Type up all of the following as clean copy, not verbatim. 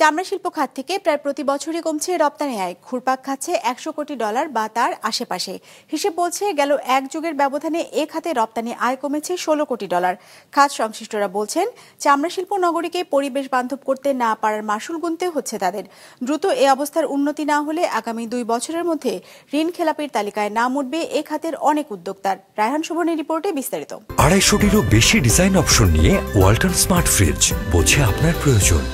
চামড়া শিল্প খাত থেকে প্রায় প্রতি বছরই কমছে রপ্তানি আয়, ঘুরপাক খাচ্ছে $100 কোটি বা তার আশেপাশে। হিসেব বলছে গেল এক যুগের ব্যবধানে এ খাতে রপ্তানি আয় কমেছে $16 কোটি। খাত সংশ্লিষ্টরা বলছেন, চামড়া শিল্প নগরীকে পরিবেশ বান্ধব করতে না পারার মাশুল গুনতে হচ্ছে তাদের। দ্রুত এ অবস্থার উন্নতি না হলে আগামী 2 বছরের মধ্যে ঋণ খেলাপির তালিকায় নাম উঠবে এ খাতের অনেক উদ্যোক্তার। রায়হান শোভনের রিপোর্টে বিস্তারিত। 250-টিরও বেশি ডিজাইন অপশন নিয়ে ওয়ালটন স্মার্ট ফ্রিজ, বোঝে আপনার প্রয়োজন।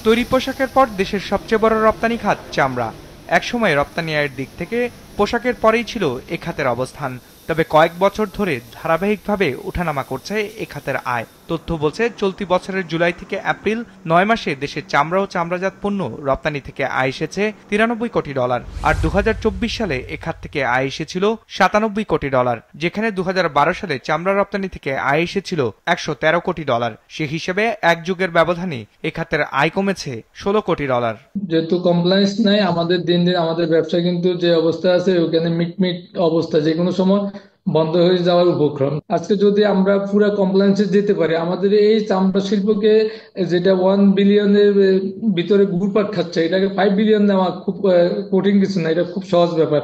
তৈরি পোশাকের পর দেশের সবচেয়ে বড় রপ্তানি খাত চামড়া। একসময় রপ্তানি আয়ের দিক থেকে পোশাকের পরেই ছিল এ খাতের অবস্থান। তবে কয়েক বছর ধরে ধারাবাহিকভাবে ওঠানামা করছে এ খাতের আয়। তথ্য বলছে, চলতি বছরের জুলাই থেকে এপ্রিল 9 মাসে দেশের চামড়া ও চামড়াজাত পণ্য রপ্তানি থেকে আয় এসেছে $93 কোটি। আর 2024 সালে এ খাত থেকে আয় এসেছিল $97 কোটি, যেখানে 2012 সালে চামড়া রপ্তানি থেকে আয় এসেছিল $113 কোটি। সে হিসেবে এক যুগের ব্যবধানে এ খাতের আয় কমেছে $16 কোটি। যেহেতু কমপ্লায়েন্স নাই, আমাদের দিন দিন আমাদের ব্যবসা কিন্তু যে অবস্থা আছে ওখানে মিটমিট অবস্থা, যে কোনো সময় বন্ধ হয়ে যাওয়ার উপক্রম। আজকে যদি আমরা পুরো কমপ্লায়েন্সে যেতে পারি, আমাদের এই চামড়া শিল্পকে যেটা 1 বিলিয়নের ভিতরে ঘুরপাক খাচ্ছে, এটাকে 5 বিলিয়ন নেওয়া খুব কঠিন কিছু না, এটা খুব সহজ ব্যাপার।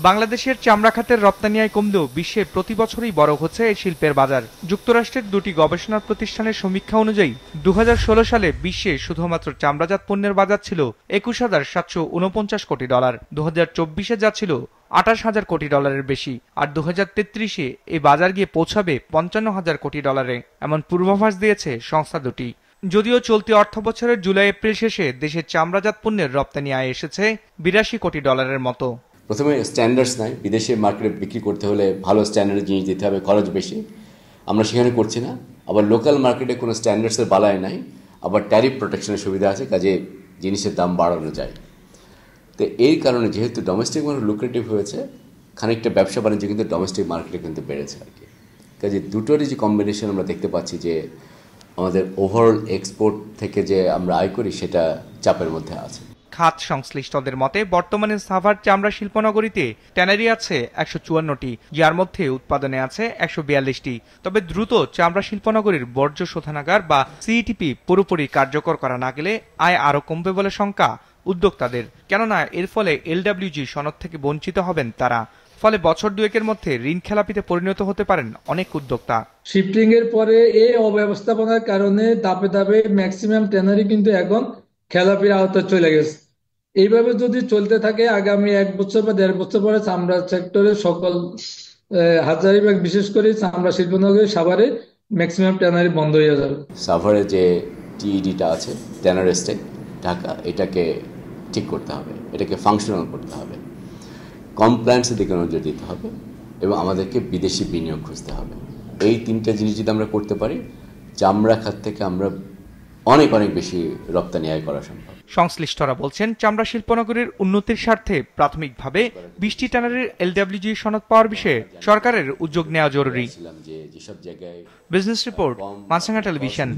বাংলাদেশের চামড়া খাতের রপ্তানি আয় কমলেও বিশ্বে প্রতি বছরই বড় হচ্ছে এই শিল্পের বাজার। যুক্তরাষ্ট্রের 2টি গবেষণা প্রতিষ্ঠানের সমীক্ষা অনুযায়ী 2016 সালে বিশ্বে শুধুমাত্র চামড়াজাত পণ্যের বাজার ছিল $21,749 কোটি। 2024-এ যা ছিল $28,000 কোটি বেশি। আর 2033-এ এই বাজার গিয়ে পৌঁছাবে $55,000 কোটি। এমন পূর্বাভাস দিয়েছে সংস্থা দুটি। যদিও চলতি অর্থ বছরের জুলাই এপ্রিল শেষে দেশের চামড়াজাত পণ্যের রপ্তানি আয় এসেছে $82 কোটি মতো। প্রথমে স্ট্যান্ডার্ডস নাই, বিদেশে মার্কেটে বিক্রি করতে হলে ভালো স্ট্যান্ডার্ডের জিনিস দিতে হবে, খরচ বেশি, আমরা সেখানে করছি না। আবার লোকাল মার্কেটে কোনো স্ট্যান্ডার্ডসের বালাই নাই, আবার ট্যারিফ প্রোটেকশনের সুবিধা আছে, কাজে জিনিসের দাম বাড়ানো যায়। তো এই কারণে যেহেতু ডোমেস্টিক মার্কেট লুক্রেটিভ হয়েছে, খানিকটা ব্যবসা বাণিজ্য কিন্তু ডোমেস্টিক মার্কেটে কিন্তু বেড়েছে আর কি। কাজে দুটোরই যে কম্বিনেশন আমরা দেখতে পাচ্ছি যে আমাদের ওভারঅল এক্সপোর্ট থেকে যে আমরা আয় করি সেটা চাপের মধ্যে আছে। খাত সংশ্লিষ্টদের মতে বর্তমানে সাভার চামড়া শিল্পনগরীতে ট্যানারি আছে 154টি, যার মধ্যে উৎপাদনে আছে 142টি। তবে দ্রুত চামড়া শিল্পনগরীর বর্জ্য শোধনাগার বা সিইটিপি পুরোপুরি কার্যকর করা না গেলে আয় আরও কমবে বলে শঙ্কা উদ্যোক্তাদের। কেননা এর ফলে এলডব্লিউজি সনদ থেকে বঞ্চিত হবেন তারা। ফলে বছর দুয়েকের মধ্যে ঋণ খেলাপিতে পরিণত হতে পারেন অনেক উদ্যোক্তা। শিফটিং এর পরে এই অব্যবস্থাপনার কারণে ধাপে ধাপে ম্যাক্সিমাম ট্যানারি কিন্তু এখন খেলাপির আওতায় চলে গেছে। এইভাবে যদি চলতে থাকে আগামী 1 বছর বা 1.5 বছর পরে চামড়া সেক্টরের সকল হাজারিবাগ, বিশেষ করে চামড়া শিল্পনগরী সাভারে ম্যাক্সিমাম ট্যানারি বন্ধ হয়ে যাবে। সাভারে যে টিইডিটা আছে, ট্যানার এস্টেট ঢাকা, এটাকে ঠিক করতে হবে, এটাকে ফাংশনাল করতে হবে, কমপ্লায়েন্সের দিকে নজর দিতে হবে এবং আমাদেরকে বিদেশি বিনিয়োগ খুঁজতে হবে। এই 3টা জিনিস যদি আমরা করতে পারি, চামড়া খাত থেকে আমরা অনেক অনেক বেশি রপ্তানি আয় করা সম্ভব। সংশ্লিষ্টরা বলছেন, চামড়া শিল্পনগরীর উন্নতির স্বার্থে প্রাথমিকভাবে 20টি ট্যানারির এলডব্লিউজি সনদ পাওয়ার বিষয়ে সরকারের উদ্যোগ নেওয়া জরুরি। বিজনেস রিপোর্ট, মাছরাঙা টেলিভিশন।